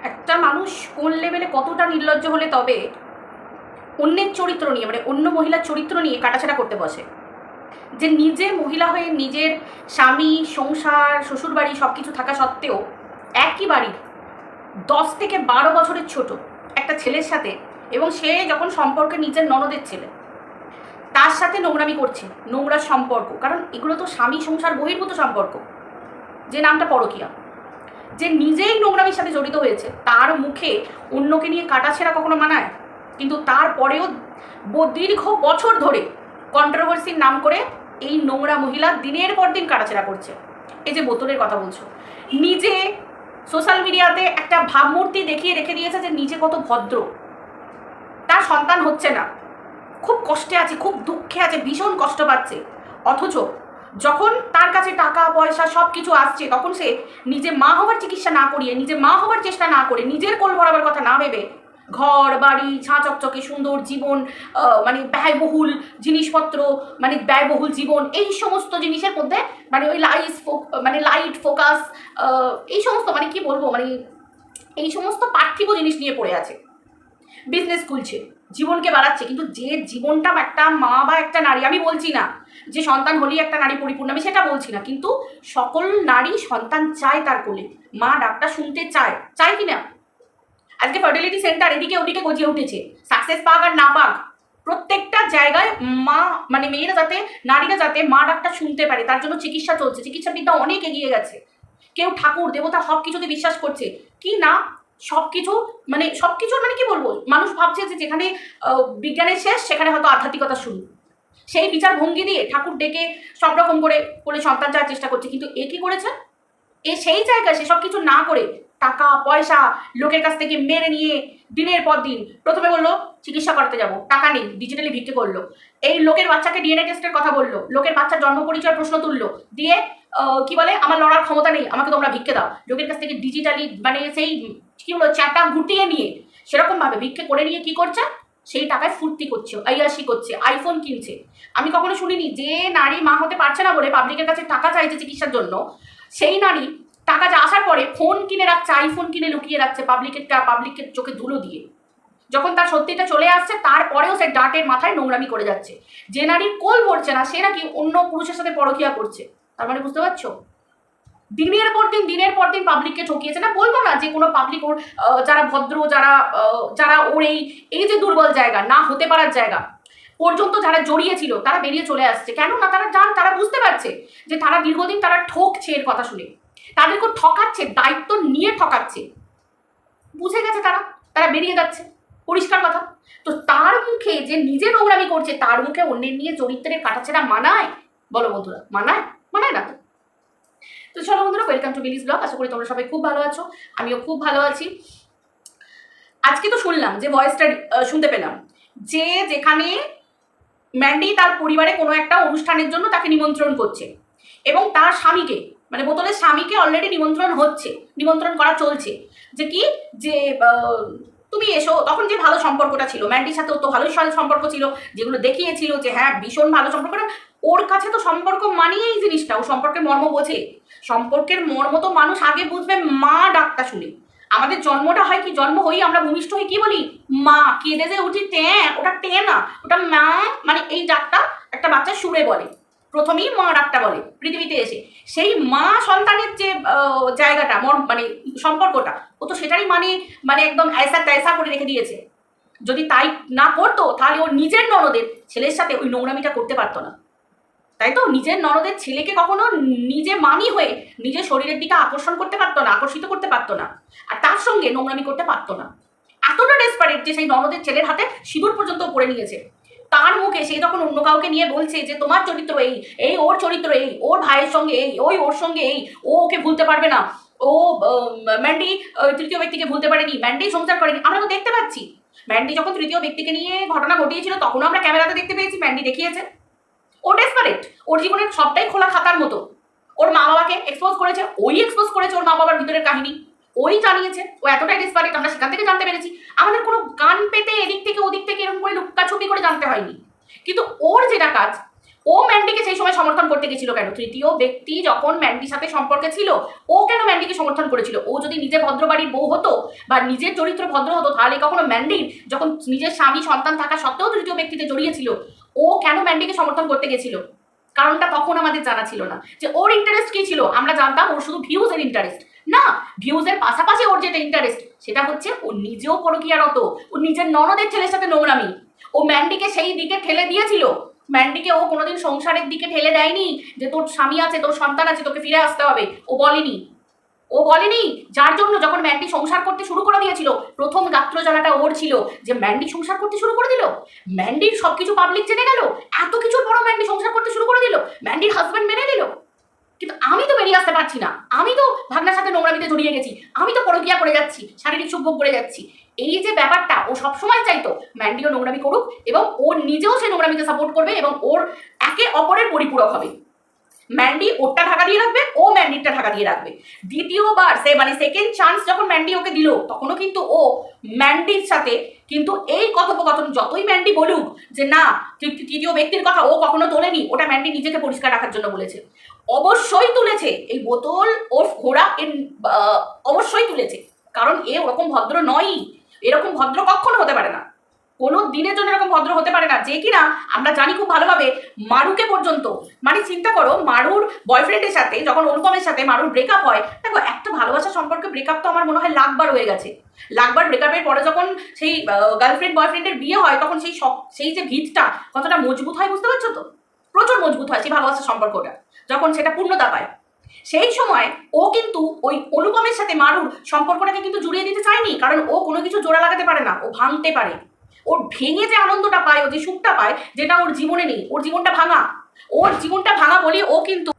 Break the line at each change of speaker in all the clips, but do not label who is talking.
একটা মানুষ কোন লেভেলে কতটা নির্লজ্জ হলে তবে অন্যের চরিত্র নিয়ে, মানে অন্য মহিলার চরিত্র নিয়ে কাটাছাড়া করতে বসে। যে নিজে মহিলা হয়ে নিজের স্বামী, সংসার, শ্বশুরবাড়ি সব কিছু থাকা সত্ত্বেও একই বাড়ির 10 থেকে 12 বছরের ছোট একটা ছেলের সাথে, এবং সে যখন সম্পর্কে নিজের ননদের ছেলে, তার সাথে নোংরামি করছে, নোংরা সম্পর্ক। কারণ এগুলো তো স্বামী সংসার বহির্ভূত সম্পর্ক, যে নামটা পরকীয়া। যে নিজেই নোংরামির সাথে জড়িত হয়েছে, তার মুখে অন্যকে নিয়ে কাটাছেঁড়া কখনো মানায়? কিন্তু তারপরেও দীর্ঘ বছর ধরে কন্ট্রোভার্সির নাম করে এই নোংরা মহিলা দিনের পর দিন কাটাছেঁড়া করছে। এই যে বোতলের কথা বলছো, নিজে সোশ্যাল মিডিয়াতে একটা ভাবমূর্তি দেখিয়ে রেখে দিয়েছে যে নিজে কত ভদ্র, তার সন্তান হচ্ছে না, খুব কষ্টে আছে, খুব দুঃখে আছে, ভীষণ কষ্ট পাচ্ছে। অথচ যখন তার কাছে টাকা পয়সা সব কিছু আসছে, তখন সে নিজে মা হবার চিকিৎসা না করিয়ে, নিজে মা হবার চেষ্টা না করে, নিজের কোল ভরাবার কথা না ভেবে, ঘর বাড়ি ঝাঁ চকচকে সুন্দর জীবন, মানে ব্যয়বহুল জিনিসপত্র, মানে ব্যয়বহুল জীবন, এই সমস্ত জিনিসের মধ্যে মানে ওই লাইট ফোকাস, এই সমস্ত মানে কি বলবো, মানে এই সমস্ত পার্থিব জিনিস নিয়ে পড়ে আছে। বিজনেস খুলছে, জীবনকে বাড়াচ্ছে, কিন্তু যে জীবনটা একটা মা বা একটা নারী, আমি বলছি না যে সন্তান হলেই একটা নারী পরিপূর্ণ, আমি সেটা বলছি না, কিন্তু সকল নারী সন্তান চায় তার কোলে, মা ডাকটা শুনতে চায়, চায় কি না? আজকে ফার্টিলিটি সেন্টার এদিকে ওদিকে গজিয়ে উঠেছে, সাকসেস পাক আর না পাক, প্রত্যেকটা জায়গায় মা মানে মেয়েরা যাতে, নারীরা যাতে মা ডাকটা শুনতে পারে, তার জন্য চিকিৎসা চলছে, চিকিৎসা বিদ্যা অনেক এগিয়ে গেছে। কেউ ঠাকুর দেবতা সব কিছুতে বিশ্বাস করছে কি না, সব কিছু মানে সব কিছুর মানে কি বলবো, মানুষ ভাবছে যে যেখানে বিজ্ঞানের শেষ সেখানে হয়তো আধ্যাত্মিকতা শুরু। সেই বিচার ভঙ্গি দিয়ে ঠাকুর ডেকে সব রকম করে কোলে সন্তান চাওয়ার চেষ্টা করছে, কিন্তু এ কি করেছে, এ সেই জায়গায় সে সব কিছু না করে টাকা পয়সা লোকের কাছ থেকে মেরে নিয়ে দিনের পর দিন, প্রথমে বললো চিকিৎসা করাতে যাব, টাকা নেই, ডিজিটালি ভিক্ষে করলো, এই লোকের বাচ্চাকে ডিএনএ টেস্টের কথা বললো, লোকের বাচ্চার জন্ম পরিচয় প্রশ্ন তুললো, দিয়ে কি বলে আমার লড়ার ক্ষমতা নেই, আমাকে তোমরা ভিক্ষে দাও, লোকের কাছ থেকে ডিজিটালি মানে সেই কি বলো চাটা গুটিয়ে নিয়ে সেরকম ভাবে ভিক্ষে করে নিয়ে কি করছে, সেই টাকায় ফুর্তি করছে, আইয়াসি করছে, আইফোন কিনছে। আমি কখনো শুনিনি যে নারী মা হতে পারছে না বলে পাবলিকের কাছে টাকা চাইছে চিকিৎসার জন্য, সেই নারী টাকা যা আসার পরে ফোন কিনে রাখছে, আইফোন কিনে লুকিয়ে রাখছে পাবলিকের চোখে ধুলো দিয়ে। যখন তার সত্যিটা চলে আসছে তারপরেও সে ডাটের মাথায় নোংরামি করে যাচ্ছে। যে নারীর কোল ভরছে না সে নাকি অন্য পুরুষের সাথে পরকীয়া করছে। তার মানে বুঝতে পারছো, দিনের পর দিন পাবলিককে ঠকিয়েছে। না বলবো না যে কোনো পাবলিক ওর যারা ভদ্র, যারা ওর এই যে দুর্বল জায়গা, না হতে পারার জায়গা পর্যন্ত যারা জড়িয়েছিল তারা বেরিয়ে চলে আসছে। কেন না, তারা বুঝতে পারছে যে তারা দীর্ঘদিন তারা ঠকছে, এর কথা শুনে তাদেরকে ঠকাচ্ছে, দায়িত্ব নিয়ে ঠকাচ্ছে, বুঝে গেছে তারা বেরিয়ে যাচ্ছে, পরিষ্কার কথা। তো তার মুখে যে নিজে নোংরামি করছে, তার মুখে অন্যের নিয়ে চরিত্রের কাটাছেড়া মানায়? বলো বন্ধুরা, মানায়? মানায় না। তো চলো বন্ধুরা, ওয়েলকাম টু বিলিস ব্লগ। আশা করি তোমরা সবাই খুব ভালো আছো, আমিও খুব ভালো আছি। আজকে তো শুনলাম যে ভয়েসটা শুনতে পেলাম যে যেখানে ম্যান্ডি তার পরিবারে কোনো একটা অনুষ্ঠানের জন্য তাকে নিমন্ত্রণ করছে, এবং তার স্বামীকে মানে বোতলের স্বামীকে অলরেডি নিমন্ত্রণ করা চলছে, যে কি যে তুমি এসো। তখন যে ভালো সম্পর্কটা ছিল ম্যান্ডির সাথে, তো ভালোই সম্পর্ক ছিল, যেগুলো দেখিয়েছিল যে হ্যাঁ ভীষণ ভালো সম্পর্ক। ওর কাছে তো সম্পর্ক মানেই এই জিনিসটা, ও সম্পর্কের মর্ম বোঝে। সম্পর্কের মর্ম তো মানুষ আগে বুঝবে মা ডাকটা শুনে। আমাদের জন্মটা হয় কি, জন্ম হই আমরা ভূমিষ্ঠ হই কি বলি, মা। কেঁদে যে উঠি ওটা না, ওটা মা, মানে এই ডাকটা একটা বাচ্চা সুরে বলে, প্রথমেই মা ডাকটা বলে পৃথিবীতে এসে। সেই মা সন্তানের যে জায়গাটা মানে সম্পর্কটা, ও তো সেটাই মানে একদম ऐसा तैसा করে রেখে দিয়েছে। যদি তাই না করতো তাহলে ওর নিজের ননদের ছেলের সাথে ওই নোংরামিটা করতে পারতো না, তাই তো? নিজের ননদের ছেলেকে কখনো নিজে মামি হয়ে নিজের শরীরের দিকে আকর্ষণ করতে পারতো না, আকর্ষিত করতে পারতো না, আর তার সঙ্গে নোংরামি করতে পারতো না। এতটা ডেসপারেট যে সেই ননদের ছেলের হাতে সিঁদুর পর্যন্ত পরে নিয়েছে। তার মুখে সে যখন অন্য কাউকে নিয়ে বলছে যে তোমার চরিত্র এই ওর চরিত্র এই, ওর ভাইয়ের সঙ্গে এই, ওর সঙ্গে এই, ও ওকে ভুলতে পারবে না, ও ম্যান্ডি তৃতীয় ব্যক্তিকে ভুলতে পারেনি, ম্যান্ডি সংসার করেনি। আমরা তো দেখতে পাচ্ছি ম্যান্ডি যখন তৃতীয় ব্যক্তিকে নিয়ে ঘটনা ঘটিয়েছিল তখনও আমরা ক্যামেরাতে দেখতে পেয়েছি ম্যান্ডি দেখিয়েছে। ও ডেসপারেট, ওর জীবনের সবটাই খোলা খাতার মতো। ওর মা বাবাকে এক্সপোজ করেছে, এক্সপোজ করেছে ওর মা বাবার ভিতরের কাহিনী, জানিয়েছে। ও এতটাই ডেসপারেট, আমরা সেখান থেকে জানতে পেরেছি। আমাদের কোনো গান পেতে এদিক থেকে ওদিক থেকে এরকম করে লুকাছুপি করে জানতে হয়নি। কিন্তু ওর যেটা কাজ, ও ও ম্যান্ডিকে সেই সময় সমর্থন করতে গেছিল কেন? তৃতীয় ব্যক্তি যখন ম্যান্ডির সাথে সম্পর্কে ছিল, ও কেন ম্যান্ডিকে সমর্থন করেছিল? ও যদি নিজে ভদ্র বাড়ির বউ হতো বা নিজের চরিত্র ভদ্র হতো, তাহলে কখনো ম্যান্ডির যখন নিজের স্বামী সন্তান থাকা সত্ত্বেও তৃতীয় ব্যক্তিতে জড়িয়েছিল, ও কেন ম্যান্ডিকে সমর্থন করতে গেছিল? কারণটা তখন আমাদের জানা ছিল না যে ওর ইন্টারেস্ট কি ছিল। আমরা জানতাম ওর শুধু ভিউজের ইন্টারেস্ট। না, ভিউজের পাশাপাশি ওর যেটা ইন্টারেস্ট সেটা হচ্ছে ও নিজেও পরকীয়ারত, ও নিজের ননদের ছেলের সাথে নোংরামি। ও ম্যান্ডিকে সেই দিকে ঠেলে দিয়েছিল। ম্যান্ডিকে ও কোনোদিন সংসারের দিকে ঠেলে দেয়নি যে তোর স্বামী আছে, তোর সন্তান আছে, তোকে ফিরে আসতে হবে। ও বলেনি। যার জন্য যখন ম্যান্ডি সংসার করতে শুরু করে দিয়েছিল, প্রথম গাত্র জ্বালাটা ওর ছিল যে ম্যান্ডি সংসার করতে শুরু করে দিল, ম্যান্ডির সবকিছু পাবলিক জেনে গেল, এত কিছুর পরও ম্যান্ডি সংসার করতে শুরু করে দিল, ম্যান্ডির হাজব্যান্ড মেনে নিল। কিন্তু আমি তো বেরিয়ে আসতে পারছি না, আমি তো ভাগনার সাথে নোংরামিতে জড়িয়ে গেছি, আমি তো পরকীয়া করে যাচ্ছি, শারীরিক সুভোগ করে যাচ্ছি। এই যে ব্যাপারটা ও সবসময় চাইতো ম্যান্ডিও নোংরামি করুক এবং ও নিজেও সেই নোংরামিকে সাপোর্ট করবে এবং ওর একে অপরের পরিপূরক হবে। ম্যান্ডি ওরটা ঢাকা দিয়ে রাখবে, ও ম্যান্ডিরটা ঢাকা দিয়ে রাখবে। দ্বিতীয়বার মানে সেকেন্ড চান্স যখন ম্যান্ডি ওকে দিল, তখনও কিন্তু ও ম্যান্ডির সাথে কিন্তু এই কথোপকথন, যতই ম্যান্ডি বলুক যে না তৃতীয় ব্যক্তির কথা ও কখনো তোলেনি, ওটা ম্যান্ডি নিজেকে পরিষ্কার রাখার জন্য বলেছে। অবশ্যই তুলেছে এই বোতল ওর ঘোড়া অবশ্যই তুলেছে, কারণ এ ওরকম ভদ্র নয়, এরকম ভদ্র কখনো হতে পারে না, কোনো দিনের জন্য এরকম ভদ্র হতে পারে না। যে কিনা আমরা জানি খুব ভালোভাবে মারুকে পর্যন্ত, মানে চিন্তা করো মারুর বয়ফ্রেন্ডের সাথে যখন অনুপমের সাথে মারুর ব্রেকআপ হয়, দেখো একটা ভালোবাসা সম্পর্কে ব্রেকআপ তো আমার মনে হয় লাখবার হয়ে গেছে। লাখবার ব্রেকআপের পরে যখন সেই গার্লফ্রেন্ড বয়ফ্রেন্ডের বিয়ে হয়, তখন সেই যে ভিতটা কতটা মজবুত হয় বুঝতে পারছো তো? প্রচুর মজবুত হয় সেই ভালোবাসার সম্পর্কটা যখন সেটা পূর্ণতা পায়। সেই সময় ও কিন্তু ওই অনুপমের সাথে মারুর সম্পর্কটাকে কিন্তু জুড়িয়ে দিতে চায়নি, কারণ ও কোনো কিছু জোড়া লাগাতে পারে না, ও ভাঙতে পারে। ওর ভেঙে যে আনন্দটা পায়, ও যে সুখটা পায়, যেটা ওর জীবনে নেই, ওর জীবনটা ভাঙা। ওর জীবনটা ভাঙা বলি ও কিন্তু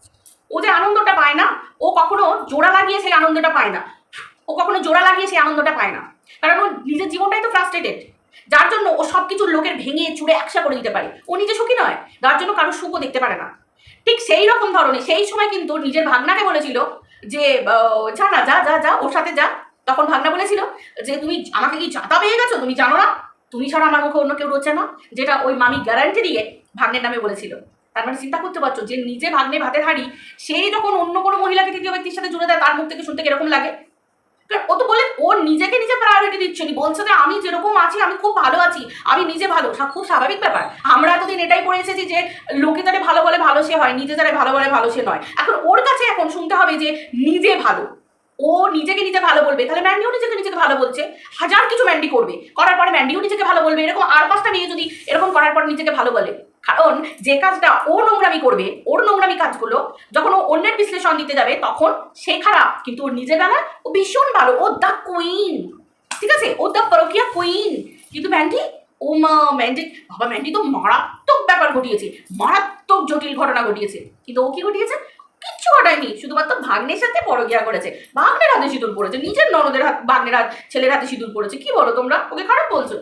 ও যে আনন্দটা পায় না, ও কখনো জোড়া লাগিয়ে সেই আনন্দটা পায় না, কারণ ও নিজের জীবনটাই তো ফ্রাস্ট্রেটেড, যার জন্য ও সব কিছু লোকের ভেঙে চুড়ে একসা করে দিতে পারে। ও নিজে সুখী নয়, যার জন্য কারোর সুখও দেখতে পারে না। ঠিক সেই রকম ধরনের সেই সময় কিন্তু নিজের ভাগনাকে বলেছিল যে যা না, যা যা যা ওর সাথে যা। তখন ভাগনা বলেছিল যে তুমি আমাকে কি জাতা পেয়ে গেছো, তুমি জানো না তুমি ছাড়া আমার মুখে অন্য কেউ রয়েছে না, যেটা ওই মামি গ্যারান্টি দিয়ে ভাগ্নের নামে বলেছিল। তার মানে চিন্তা করতে পারছো যে নিজে ভাগ্নে ভাতের হাঁড়ি, সেই যখন অন্য কোনো মহিলাকে তৃতীয় ব্যক্তির সাথে জুড়ে দেয়, তার মুখ থেকে শুনতে কিরকম লাগে? ও তো বলে ও নিজেকে নিজে প্রায়োরিটি দিচ্ছে, বলছে যে আমি যেরকম আছি আমি খুব ভালো আছি, আমি নিজে ভালো, খুব স্বাভাবিক ব্যাপার। আমরা এতদিন এটাই করে এসেছি যে লোকে যারা ভালো বলে ভালো সে হয়, নিজে যারা ভালো বলে ভালো সে নয়। এখন ওর কাছে এখন শুনতে হবে যে নিজে ভালো, ও নিজেকে নিজে ভালো বলবে, তাহলে ম্যান্ডিও নিজেকে ভালো বলছে। হাজার কিছু ম্যান্ডি করবে, করার পরে ম্যান্ডিও নিজেকে ভালো বলবে, এরকম আর পাঁচটা মেয়ে যদি এরকম করার পর নিজেকে ভালো বলে। কারণ যে কাজটা ও নোংরামি করবে, ওর নোংরামি কাজগুলো যখন ও অন্যের বিশ্লেষণ দিতে যাবে, তখন সে খারাপ, কিন্তু ওর নিজের বেলায় ও ভীষণ ভালো, ও দ্য কুইন, ঠিক আছে, ও দ্য পরকীয়া কুইন। কিন্তু ম্যান্ডি, ও মা ম্যান্ডি, বাবা ম্যান্ডি তো মারাত্মক ব্যাপার ঘটিয়েছে, মারাত্মক জটিল ঘটনা ঘটিয়েছে। কিন্তু ও কি ঘটিয়েছে? কিচ্ছু ঘটায়নি, শুধুমাত্র ভাগ্নের সাথে পরকীয়া করেছে, ভাগ্নের হাতে সিঁদুর পড়েছে, নিজের ননদের ভাগ্নের ছেলের হাতে সিঁদুর পড়েছে। কি বলো তোমরা, ওকে খারাপ বলছো?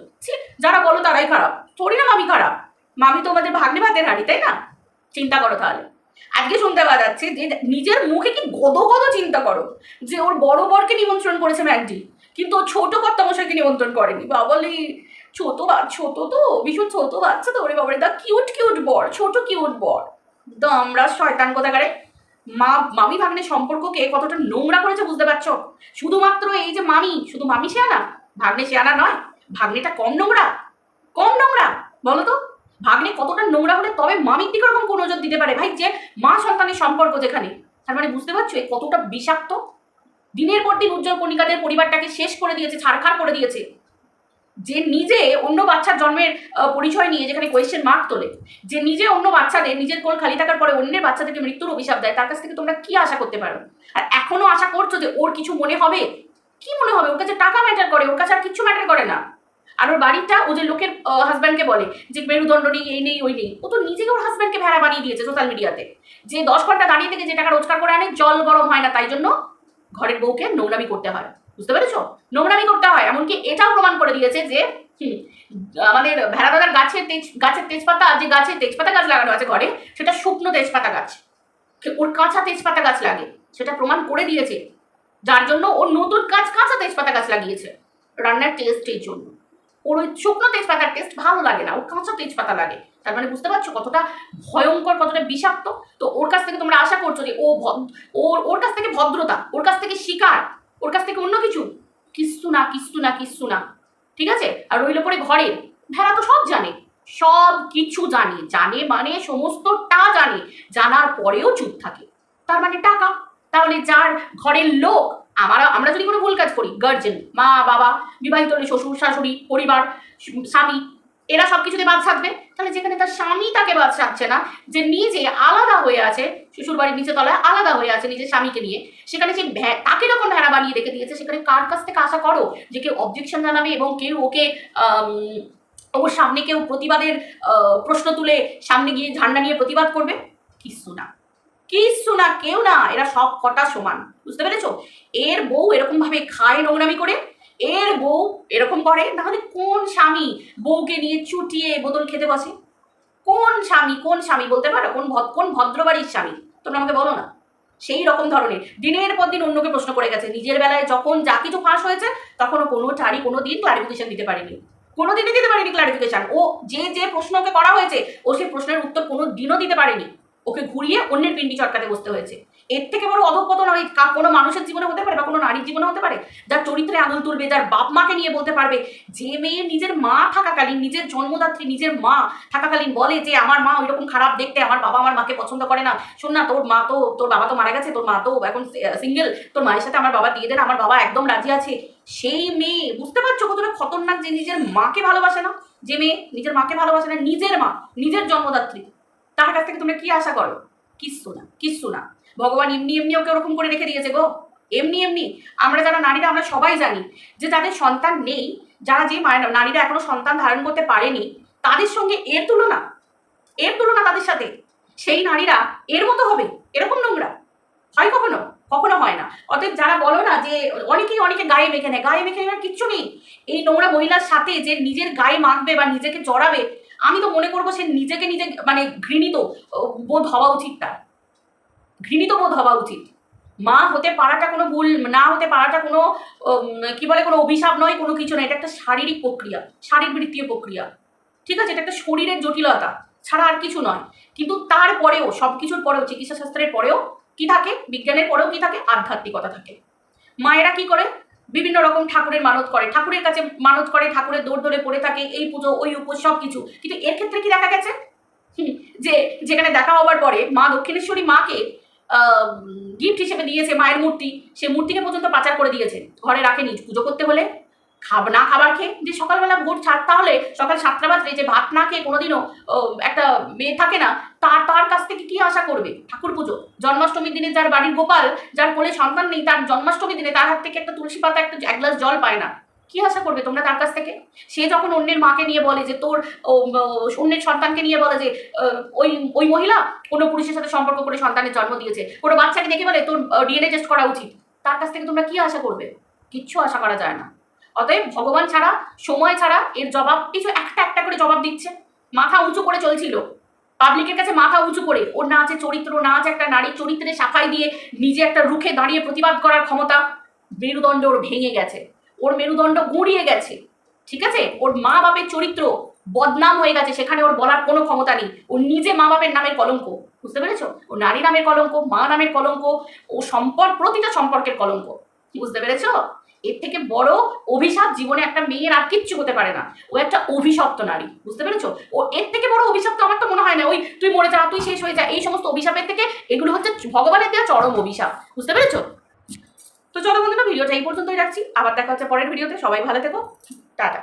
যারা বলো তারাই খারাপ, থোড়ি না মামি খারাপ, মামি তো আমাদের ভাগ্নে ভাতের হাঁড়ি, তাই না? চিন্তা করো তাহলে। আজকে শুনতে পাওয়া যাচ্ছে যে নিজের মুখে কি গদো চিন্তা করো, যে ওর বড় বরকে নিমন্ত্রণ করেছে ম্যান্ডি, কিন্তু ও ছোট কর্তামশাইকে নিমন্ত্রণ করেনি। বাবলি ছোট তো ভীষণ ছোট বাচ্চা তো, ওরে বাবারে দা কিউট বর, ছোট কিউট বর, আমরা শয়তান কোথাকারে। মামি ভাগ্নের সম্পর্ককে কতটা নোংরা করেছে বুঝতে পারছো? শুধুমাত্র এই যে মামি, শুধু মামি শেয়ানা, ভাগ্নে শেয়ানা নয়, ভাগ্নেটা কম নোংরা বলো তো? ভাগ্নে কতটা নোংরা হলে তবে মামির দিকে ওরকম কোনো নজর দিতে পারে? ভাই, যে মা সন্তানের সম্পর্ক যেখানে, তার মানে বুঝতে পারছো কতটা বিষাক্ত। দিনের পর দিন উজ্জ্বল কণিকাদের পরিবারটাকে শেষ করে দিয়েছে, ছাড়খাড় করে দিয়েছে। যে নিজে অন্য বাচ্চার জন্মের পরিচয় নিয়ে যেখানে কোয়েশ্চেন মার্ক তোলে, যে নিজে অন্য বাচ্চাদের নিজের কোল খালি থাকার পরে অন্যের বাচ্চাদেরকে মৃত্যুর অভিশাপ দেয়, তার কাছ থেকে তোমরা কি আশা করতে পারো? আর এখনো আশা করছো যে ওর কিছু মনে হবে? কি মনে হবে? ওর কাছে টাকা ম্যাটার করে, ওর কাছে আর কিছু ম্যাটার করে না। আর ওর বাড়িটা, ও যে লোকের হাজব্যান্ডকে বলে যে মেরুদণ্ড নেই, এই নেই ওই নেই, ও তো নিজেকে ওর হাজব্যান্ডকে ভেড়া বানিয়ে দিয়েছে সোশ্যাল মিডিয়াতে, যে 10 ঘন্টা দাঁড়িয়ে থেকে যে টাকা রোজগার করে আনে, জল গরম হয় না, তাই জন্য ঘরের বউকে নোংরামি করতে হয়। বুঝতে পেরেছো? নোংরামি করতে হয়। এমনকি এটাও প্রমাণ করে দিয়েছে যে আমাদের ভেড়াদাদার গাছের তেজপাতা, যে গাছে তেজপাতা গাছ লাগানো আছে ঘরে, সেটা শুকনো তেজপাতা গাছ, ওর কাঁচা তেজপাতা গাছ লাগে, সেটা প্রমাণ করে দিয়েছে। যার জন্য ওর নতুন কাঁচা তেজপাতা গাছ লাগিয়েছে রান্নার টেস্টের জন্য। ওর ওই শুকনো তেজপাতার টেস্ট ভালো লাগে না, ওর কাঁচা তেজপাতা লাগে। তার মানে বুঝতে পারছো কতটা ভয়ঙ্কর, কতটা বিষাক্ত। তো ওর কাছ থেকে তোমরা আশা করছো যে ওর কাছ থেকে ভদ্রতা, ওর কাছ থেকে শিকার, ওর কাছ থেকে অন্য কিছু? কিচ্ছু না, কিচ্ছু না, কিচ্ছু না। ঠিক আছে? আর রইল পরে ঘরের ভেড়া তো সব জানে, সব কিছু জানে, জানে মানে সমস্তটা জানে, জানার পরেও চুপ থাকে। তার মানে টাকা। তাহলে যার ঘরের লোক, আমরা যদি কোনো ভুল কাজ করি, গার্জেন, মা বাবা, বিবাহিত হলে শ্বশুর শাশুড়ি, পরিবার, স্বামী, এরা সব কিছুতে বাদ থাকবে। তাহলে যেখানে তার স্বামী তাকে বাদ থাকছে না, যে নিজে আলাদা হয়ে আছে, শ্বশুর বাড়ির নিচে তলায় আলাদা হয়ে আছে নিজের স্বামীকে নিয়ে, সেখানে সে তাকে যখন ভেড়া বানিয়ে রেখে দিয়েছে, সেখানে কার কাছ থেকে আশা করো যে কেউ অবজেকশন জানাবে এবং কেউ ওকে ওর সামনে কেউ প্রতিবাদের প্রশ্ন তুলে সামনে গিয়ে ঝান্ডা নিয়ে প্রতিবাদ করবে? কিচ্ছু না, কিচ্ছু না, কেউ না। এরা সব কটা সমান, বুঝতে পেরেছো? এর বউ এরকম ভাবে খায় নোংরামি করে, এর বউ এরকম করে, নাহলে কোন স্বামী বউকে নিয়ে চুটিয়ে বোতল খেতে বসে? কোন স্বামী বলতে পারো? কোন ভদ্র বাড়ির স্বামী তোমরা আমাকে বলো না। সেই রকম ধরনের দিনের পর দিন অন্যকে প্রশ্ন করে গেছে, নিজের বেলায় যখন যা কিছু ফাঁস হয়েছে তখনও কোনো দিন ক্লারিফিকেশন দিতে পারেনি, কোনোদিনই দিতে পারেনি ক্লারিফিকেশন। ও যে প্রশ্ন ওকে করা হয়েছে, ও সেই প্রশ্নের উত্তর কোনো দিনও দিতে পারেনি, ওকে ঘুরিয়ে অন্যের পিন্ডি চটকাতে বসতে হয়েছে। এর থেকে বড় অধঃপতন হয় কোনো মানুষের জীবনে হতে পারে বা কোনো নারীর জীবনে হতে পারে? যার চরিত্রে আঙুল তুলবে, যার বাপ মাকে নিয়ে বলতে পারবে, যে মেয়ে নিজের মা থাকাকালীন, নিজের জন্মদাত্রী নিজের মা থাকাকালীন বলে যে আমার মা ওইরকম খারাপ দেখতে, আমার বাবা আমার মাকে পছন্দ করে না, শোন না তোর বাবা তো মারা গেছে, তোর মা তো এখন সিঙ্গেল, তোর মায়ের সাথে আমার বাবা দিয়ে দেন, আমার বাবা একদম রাজি আছে। সেই মেয়ে, বুঝতে পারছো কতটা খতরনাক, যে নিজের মাকে ভালোবাসে না, যে মেয়ে নিজের মাকে ভালোবাসে না, নিজের মা, নিজের জন্মদাত্রী, তার কাছ থেকে তোমরা কি আশা করো? কিচ্ছু না, কিচ্ছু না। ভগবান এমনি ওকে ওরকম করে রেখে দিয়েছে গো, এমনি। আমরা যারা নারীরা, আমরা সবাই জানি যে যাদের সন্তান নেই, যে নারীরা এখনো সন্তান ধারণ করতে পারেনি, তাদের সঙ্গে এর তুলনা তাদের সাথে, সেই নারীরা এর মতো হবে? এরকম নোংরা হয় কখনো? কখনো হয় না। অতএব যারা বলো না যে অনেকে গায়ে মেখে নেয়, গায়ে মেখে নেওয়ার কিচ্ছু নেই। এই নোংরা মহিলার সাথে যে নিজের গায়ে মাখবে বা নিজেকে জড়াবে, আমি তো মনে করবো সে নিজে মানে ঘৃণিত বোধ হওয়া উচিত, তার ঘৃণিত বোধ হওয়া উচিত। মা হতে পারাটা কোনো ভুল না, হতে পারাটা কোনো কি বলে কোনো অভিশাপ নয়, কোনো কিছু নয়। এটা একটা শারীরিক প্রক্রিয়া, শারীরবৃত্তীয় প্রক্রিয়া, ঠিক আছে? এটা একটা শরীরের জটিলতা ছাড়া আর কিছু নয়। কিন্তু তারপরেও, সব কিছুর পরেও, চিকিৎসা শাস্ত্রের পরেও কি থাকে, বিজ্ঞানের পরেও কি থাকে, আধ্যাত্মিকতা থাকে। মায়েরা কি করে, বিভিন্ন রকম ঠাকুরের মানত করে, ঠাকুরের কাছে মানত করে, ঠাকুরের দৌড় ধরে পড়ে থাকে, এই পুজো ওই উপোস সব কিছু। কিন্তু এর ক্ষেত্রে কি দেখা গেছে, যে যেখানে দেখা হওয়ার পরে মা দক্ষিণেশ্বরী মাকে গিফট হিসেবে দিয়েছে মায়ের মূর্তি, সে মূর্তিকে পর্যন্ত পাচার করে দিয়েছে, ঘরে রাখেনি। পুজো করতে হলে খাবার খেয়ে, যে সকালবেলা ভোর 7টা হলে, সকাল 7টা বাজলে যে ভাত না খেয়ে কোনোদিনও একটা মেয়ে থাকে না, তার কাছ থেকে কি আশা করবে ঠাকুর পুজো? জন্মাষ্টমীর দিনে যার বাড়ির গোপাল, যার কোলে সন্তান নেই, তার জন্মাষ্টমীর দিনে তার হাত থেকে একটা তুলসী পাতা, এক গ্লাস জল পায় না, কি আশা করবে তোমরা তার কাছ থেকে? সে যখন অন্যের মাকে নিয়ে বলে যে অন্যের সন্তানকে নিয়ে বলে যে ওই মহিলা কোনো পুরুষের সাথে সম্পর্ক করে সন্তানের জন্ম দিয়েছে, কোনো বাচ্চাকে দেখে বলে তোর ডিএনএ টেস্ট করা উচিত, তার কাছ থেকে তোমরা কি আশা করবে? কিচ্ছু আশা করা যায় না। অতএব ভগবান ছাড়া, সময় ছাড়া এর জবাব কিছু একটা করে জবাব দিচ্ছে। মাথা উঁচু করে চলছিল, পাবলিকের কাছে মাথা উঁচু করে, ওর না আছে চরিত্র, না আছে একটা নারীর চরিত্রে সাফাই দিয়ে নিজে একটা রুখে দাঁড়িয়ে প্রতিবাদ করার ক্ষমতা। মেরুদণ্ড ওর ভেঙে গেছে, ওর মেরুদণ্ড গুঁড়িয়ে গেছে, ঠিক আছে? ওর মা বাপের চরিত্র বদনাম হয়ে গেছে, সেখানে ওর বলার কোনো ক্ষমতা নেই। ও নিজে মা বাপের নামের কলঙ্ক, বুঝতে পেরেছো? ও নারী নামের কলঙ্ক, মা নামের কলঙ্ক, ও প্রতিটা সম্পর্কের কলঙ্ক, বুঝতে পেরেছো? এর থেকে বড় অভিশাপ জীবনে একটা মেয়ের আর কিচ্ছু হতে পারে না। ও একটা অভিশপ্ত নারী, বুঝতে পেরেছো? ও এর থেকে বড় অভিশাপ তো আমার তো মনে হয় না। ওই তুই মরে যা, তুই শেষ হয়ে যা, এই সমস্ত অভিশাপের থেকে এগুলো হচ্ছে ভগবানের দেওয়া চরম অভিশাপ, বুঝতে পেরেছো? তো চলো বন্ধুরা, ভিডিওটা এই পর্যন্তই রাখছি, আবার দেখা হচ্ছে পরের ভিডিওতে। সবাই ভালো থেকো, টাটা।